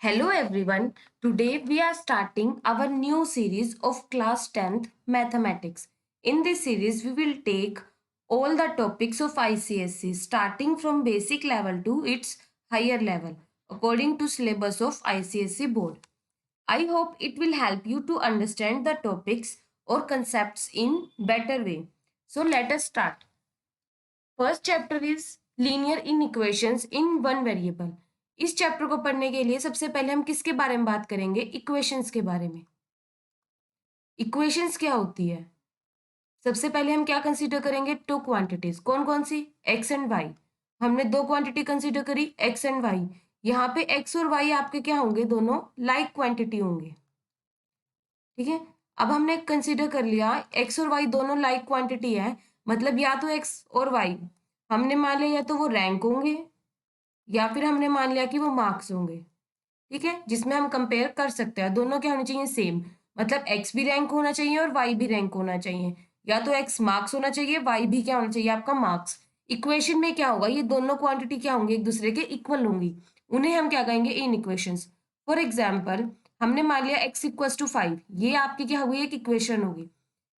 Hello everyone. Today we are starting our new series of class 10th mathematics. In this series we will take all the topics of ICSE starting from basic level to its higher level according to syllabus of ICSE board. I hope it will help you to understand the topics or concepts in better way. So let us start. First chapter is linear inequations in one variable. इस chapter को पढ़ने के लिए सबसे पहले हम किसके बारे में बात करेंगे? इक्वेशंस के बारे में। इक्वेशंस क्या होती है? सबसे पहले हम क्या कंसीडर करेंगे? Two quantities. कौन कौन सी? X and y. हमने दो क्वांटिटी कंसीडर करी, एक्स एंड वाई। यहाँ पे एक्स और वाई आपके क्या होंगे? दोनों लाइक क्वांटिटी होंगे। ठीक है, अब हमने कंसीडर कर लिया एक्स और वाई दोनों लाइक क्वांटिटी है, मतलब या तो एक्स और वाई हमने मान लिया या तो वो रैंक होंगे या फिर हमने मान लिया कि वो मार्क्स होंगे। ठीक है, जिसमें हम कंपेयर कर सकते हैं दोनों क्या होने चाहिए? सेम। मतलब एक्स भी रैंक होना चाहिए और वाई भी रैंक होना चाहिए, या तो एक्स मार्क्स होना चाहिए, वाई भी क्या होना चाहिए? आपका मार्क्स। इक्वेशन में क्या होगा? ये दोनों क्वांटिटी क्या होंगी? एक दूसरे के इक्वल होंगी। उन्हें हम क्या कहेंगे? इन इक्वेशंस। फॉर एग्जाम्पल हमने मान लिया एक्स इक्वल्स टू 5, ये आपकी क्या होगी? एक इक्वेशन होगी।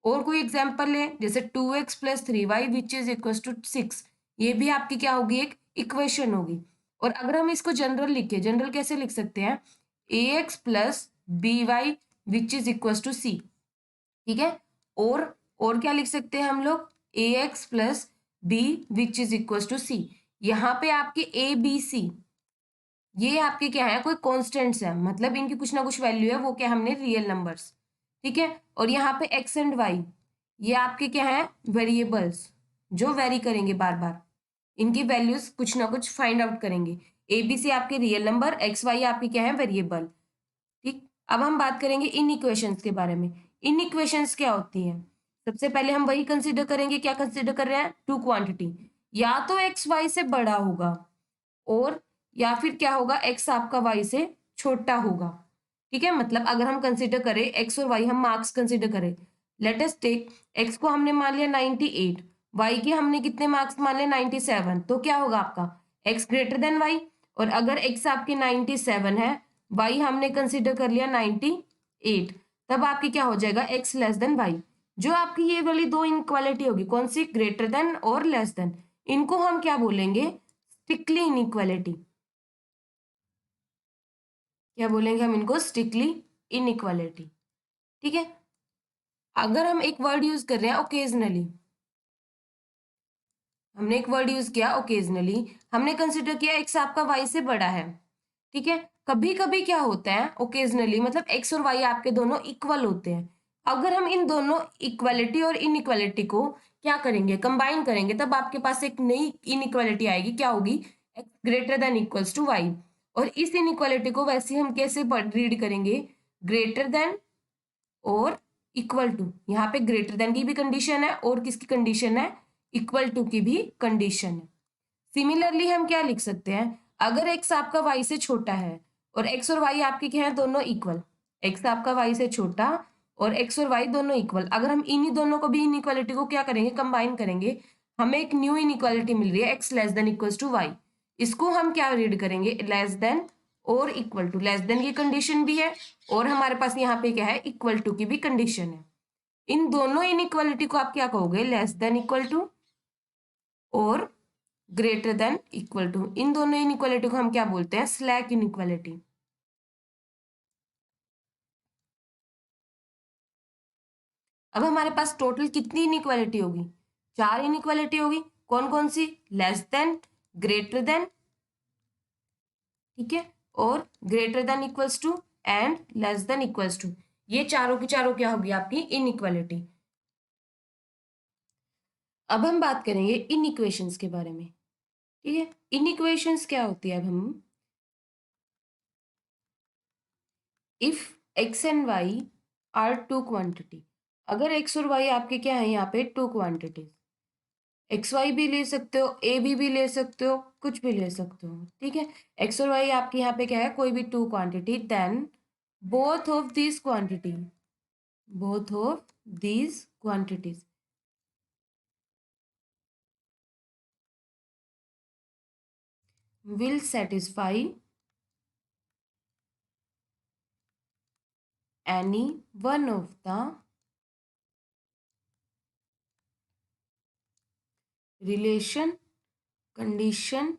और कोई एग्जाम्पल ले, जैसे 2x plus 3y which is equals to 6, ये भी आपकी क्या होगी? एक इक्वेशन होगी। और अगर हम इसको जनरल लिखे, जनरल कैसे लिख सकते हैं? ax plus b y which is equals to c. ठीक है, और क्या लिख सकते हैं हम लोग? ax plus b which is equals to c. यहाँ पे आपके ए बी सी ये आपके क्या है? कोई कॉन्स्टेंट्स है, मतलब इनकी कुछ ना कुछ वैल्यू है, वो क्या हमने रियल नंबर्स। ठीक है, और यहाँ पे एक्स एंड वाई ये आपके क्या है? वेरिएबल्स जो वेरी करेंगे बार बार, इनकी वैल्यूज कुछ ना कुछ फाइंड आउट करेंगे। ए बी सी आपके रियल नंबर, एक्स वाई आपके क्या है? वेरिएबल। ठीक, अब हम बात करेंगे इन इक्वेशंस के बारे में। इन इक्वेशंस क्या होती हैं? सबसे पहले हम वही कंसिडर करेंगे, क्या कंसिडर कर रहे हैं? Two quantity. या तो एक्स वाई से बड़ा होगा और या फिर क्या होगा? एक्स आपका वाई से छोटा होगा। ठीक है, मतलब अगर हम कंसिडर करें एक्स और वाई, हम मार्क्स कंसिडर करें, लेट अस टेक एक्स को हमने मान लिया 98, वाई के हमने कितने मार्क्स मान लिया? 97, तो क्या होगा आपका? X greater than y. और अगर एक्स आपके 97 है, वाई हमने कंसिडर कर लिया 98, तब आपकी क्या हो जाएगा? X less than y. जो आपकी ये वाली दो इनक्वालिटी होगी, कौन सी? ग्रेटर देन और लेस देन, इनको हम क्या बोलेंगे? Strictly inequality. क्या बोलेंगे हम इनको? Strictly inequality. ठीक है, अगर हम एक वर्ड यूज कर रहे हैं ओकेजनली, हमने एक वर्ड यूज किया ओकेजनली, हमने कंसिडर किया एक्स आपका वाई से बड़ा है। ठीक है, कभी कभी क्या होता है ओकेजनली, मतलब एक्स और वाई आपके दोनों इक्वल होते हैं। अगर हम इन दोनों इक्वालिटी और इनइक्वालिटी को क्या करेंगे? कंबाइन करेंगे, तब आपके पास एक नई इनइक्वालिटी आएगी। क्या होगी? X greater than equals to y. और इस इनइक्वालिटी को वैसे हम कैसे रीड करेंगे? ग्रेटर देन और इक्वल टू। यहाँ पे ग्रेटर देन की भी कंडीशन है और किसकी कंडीशन है? इक्वल टू की भी कंडीशन है। सिमिलरली हम क्या लिख सकते हैं? अगर एक्स आपका वाई से छोटा है और एक्स और वाई आपके क्या है? दोनों इक्वल। एक्स आपका वाई से छोटा और एक्स और वाई दोनों इक्वल, अगर हम इन्हीं दोनों को भी इनइक्वालिटी को क्या करेंगे? कंबाइन करेंगे, हमें एक न्यू इनइक्वालिटी मिल रही है x less than equals to y. इसको हम क्या रीड करेंगे? लेस देन और इक्वल टू। लेस देन की कंडीशन भी है और हमारे पास यहाँ पे क्या है? इक्वल टू की भी कंडीशन है। इन दोनों इनइक्वालिटी को आप क्या कहोगे? लेस देन इक्वल टू और ग्रेटर देन इक्वल टू। इन दोनों इनइक्वालिटी को हम क्या बोलते हैं? Slack inequality. अब हमारे पास टोटल कितनी इनइक्वालिटी होगी? 4 इनइक्वालिटी होगी। कौन कौन सी? लेस देन, ग्रेटर देन, ठीक है, और greater than equals to and less than equals to. ये चारों की चारों क्या होगी? आपकी इनइक्वालिटी। अब हम बात करेंगे इन इक्वेशंस के बारे में। ठीक है, इन इक्वेशंस क्या होती है? अब हम, if x and y are two quantity, अगर एक्स और वाई आपके क्या है? यहाँ पे टू क्वांटिटीज, एक्स वाई भी ले सकते हो, ए भी ले सकते हो, कुछ भी ले सकते हो। ठीक है, एक्स और वाई आपके यहाँ पे क्या है? कोई भी two quantity, then both of this quantity, both of these quantities will satisfy any one of the relation, condition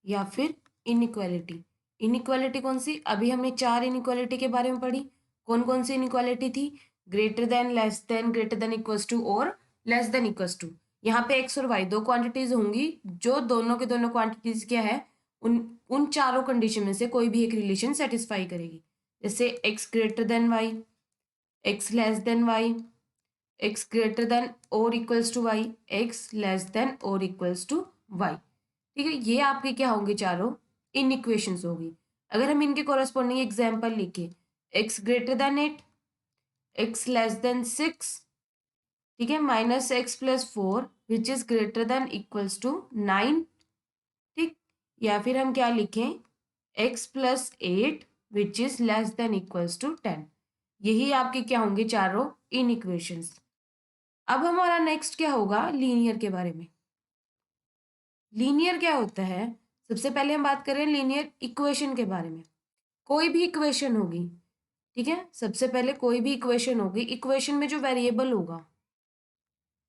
या फिर इनइक्वालिटी। इनइक्वालिटी कौन सी? अभी हमने 4 इनइक्वालिटी के बारे में पढ़ी। कौन कौन सी इनइक्वालिटी थी? Greater than, less than, greater than equals to और लेस देन इक्वल्स टू। यहाँ पे एक्स और वाई दो क्वांटिटीज होंगी, जो दोनों के दोनों क्वांटिटीज क्या है, उन उन चारों कंडीशन में से कोई भी एक रिलेशन सेटिस्फाई करेगी। जैसे x greater than y, x less than y, x greater than or equals to y, x less than or equals to y. ठीक है, ये आपके क्या होंगे? चारों इन इक्वेशंस होगी। अगर हम इनके कॉरेस्पॉन्डिंग एग्जाम्पल लिखे, x greater than 8, x less than 6, ठीक है, minus x plus 4 which is greater than equals to 9, ठीक। या फिर हम क्या लिखें, x plus 8 which is less than equals to 10। यही आपके क्या होंगे? चारों इन इक्वेशंस। अब हमारा नेक्स्ट क्या होगा? लीनियर के बारे में। लीनियर क्या होता है? सबसे पहले हम बात करें लीनियर इक्वेशन के बारे में। कोई भी इक्वेशन होगी, ठीक है, सबसे पहले कोई भी इक्वेशन होगी, इक्वेशन में जो वेरिएबल होगा,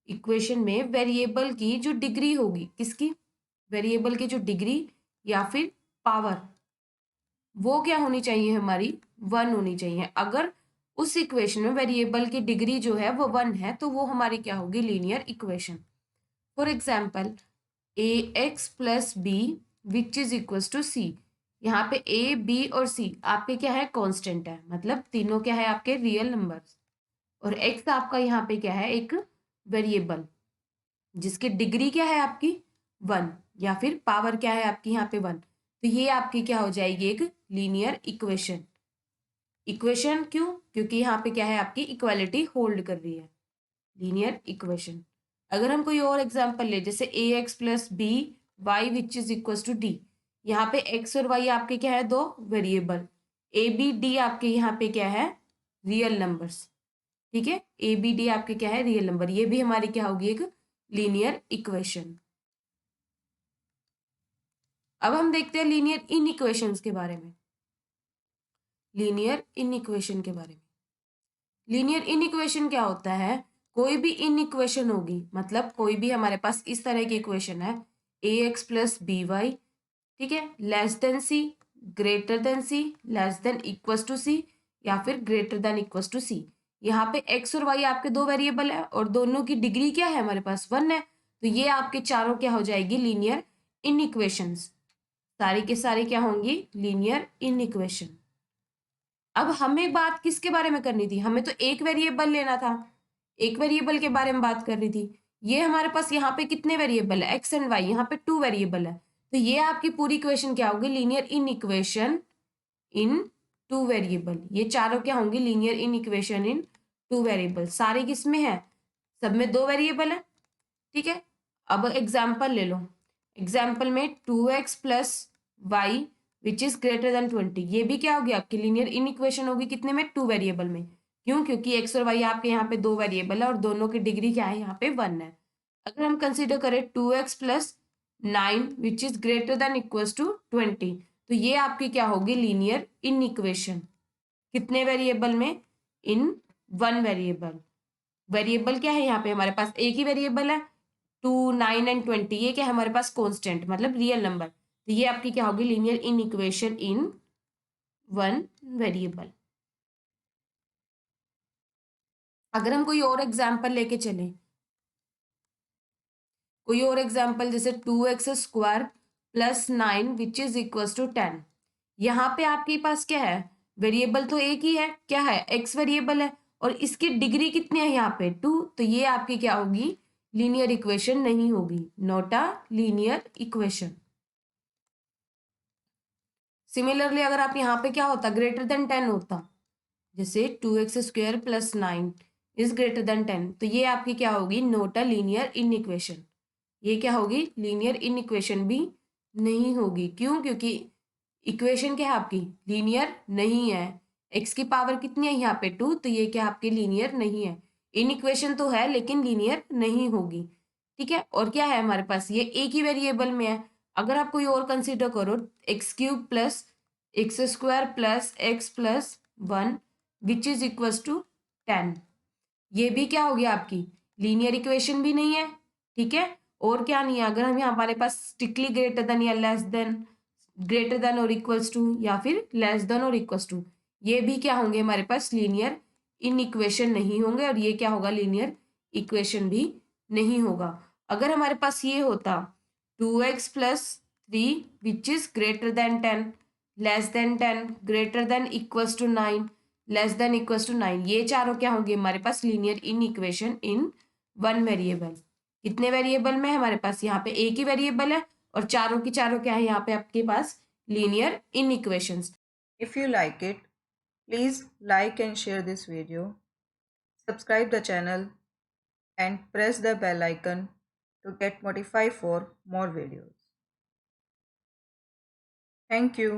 इक्वेशन में वेरिएबल की जो डिग्री होगी, किसकी? वेरिएबल की जो डिग्री या फिर पावर, वो क्या होनी चाहिए? हमारी 1 होनी चाहिए। अगर उस इक्वेशन में वेरिएबल की डिग्री जो है वो 1 है, तो वो हमारी क्या होगी? Linear equation. For example, a x plus b which is equals to c. यहाँ पे ए बी और सी आपके क्या है? कांस्टेंट है, मतलब तीनों क्या है? आपके रियल नंबर्स। और एक्स आपका यहाँ पे क्या है? एक वेरिएबल जिसकी डिग्री क्या है? आपकी 1, या फिर पावर क्या है आपकी यहाँ पे? 1। तो ये आपकी क्या हो जाएगी? एक लीनियर इक्वेशन। इक्वेशन क्यों? क्योंकि यहाँ पे क्या है? आपकी इक्वालिटी होल्ड कर रही है, लीनियर इक्वेशन। अगर हम कोई और एग्जांपल ले, जैसे a x plus b y which is equal to d. यहाँ पे एक्स और वाई आपके क्या है? दो वेरिएबल। ए बी डी आपके यहाँ पे क्या है? Real numbers. ठीक है, ए बी डी आपके क्या है? Real number. ये भी हमारी क्या होगी? एक लीनियर इक्वेशन। अब हम देखते हैं लीनियर इन इक्वेशंस के बारे में। लीनियर इन इक्वेशन के बारे में, लीनियर इन इक्वेशन क्या होता है? कोई भी इन इक्वेशन होगी, मतलब कोई भी हमारे पास इस तरह की इक्वेशन है, a x plus b y, ठीक है, less than c, greater than c, less than equals to c, या फिर greater than equals to c. यहाँ पे एक्स और वाई आपके दो वेरिएबल है और दोनों की डिग्री क्या है? हमारे पास 1 है। तो ये आपके चारों क्या हो जाएगी? लीनियर इन इक्वेशंस। सारी के सारी क्या होंगी? Linear in equation. अब हमें बात किसके बारे में करनी थी? हमें तो एक वेरिएबल लेना था, एक वेरिएबल के बारे में बात कर रही थी। ये हमारे पास यहाँ पे कितने वेरिएबल है? एक्स एंड वाई, यहाँ पे 2 वेरिएबल है। तो ये आपकी पूरी इक्वेशन क्या होगी? लीनियर इन इक्वेशन इन 2 वेरिएबल। ये चारों क्या होंगी? लीनियर इन इक्वेशन इन 2 वेरिएबल। सारे किसमें है? सब में 2 वेरिएबल है, ठीक है। अब एग्जाम्पल ले लो। एग्जाम्पल में 2x plus y which is greater than 20, ये भी क्या होगी? आपकी लीनियर इन इक्वेशन होगी। कितने में? 2 वेरिएबल में। क्यों? क्योंकि x और y आपके यहाँ पे 2 वेरिएबल है और दोनों की डिग्री क्या है? यहाँ पे 1 है। अगर हम कंसिडर करें 2x plus 9 which is greater than equals to 20, तो ये आपकी क्या होगी? Linear inequation. कितने वेरिएबल में? In 1 variable. वेरिएबल क्या है? यहाँ पे हमारे पास एक ही वेरिएबल है, 2, 9 एंड 20। ये क्या है? हमारे पास कॉन्स्टेंट, मतलब रियल नंबर। तो ये आपकी क्या होगी? लीनियर इन इक्वेशन इन 1 वेरिएबल। अगर हम कोई और एग्जाम्पल लेके चलें, कोई और एग्जाम्पल जैसे 2x square plus 9 which is equal to 10। यहाँ पे आपके पास क्या है? वेरिएबल तो एक ही है, क्या है? x वेरिएबल है और इसकी डिग्री कितनी है? यहाँ पे 2। तो ये आपकी क्या होगी? लीनियर इक्वेशन नहीं होगी, not a linear equation. Similarly अगर आप यहाँ पे क्या होता? ग्रेटर देन 10 होता, जैसे 2x square plus 9 is greater than 10, तो ये आपकी क्या होगी? Not a linear in equation. ये क्या होगी? लीनियर इन इक्वेशन भी नहीं होगी। क्यों? क्योंकि इक्वेशन क्या है आपकी? लीनियर नहीं है। एक्स की पावर कितनी है यहाँ पे? 2, तो ये क्या आपकी? लीनियर नहीं है। इन इक्वेशन तो है लेकिन लीनियर नहीं होगी, ठीक है। और क्या है हमारे पास? ये एक ही वेरिएबल में है। अगर आप कोई और कंसिडर करो, x cube plus x square plus x plus 1 which is equals to 10। ये भी क्या हो गया आपकी लीनियर इक्वेशन भी नहीं है, ठीक है। और क्या नहीं है, अगर हम यहाँ हमारे पास स्ट्रिक्टली ग्रेटर देन या less than, greater than or equals to या फिर less than or equals to, ये भी क्या होंगे हमारे पास लीनियर इन इक्वेशन नहीं होंगे, और ये क्या होगा लीनियर इक्वेशन भी नहीं होगा। अगर हमारे पास ये होता 2x plus 3 which is greater than 10, less than 10, greater than equals to 9, less than equals to 9, ये चारों क्या होंगे हमारे पास linear inequation in one variable. कितने वेरिएबल में हमारे पास यहाँ पे एक ही वेरिएबल है, और चारों की चारों क्या है यहाँ पे आपके पास linear inequations. If you like it, please like and share this video, subscribe the channel and press the bell icon to get notified for more videos. Thank you.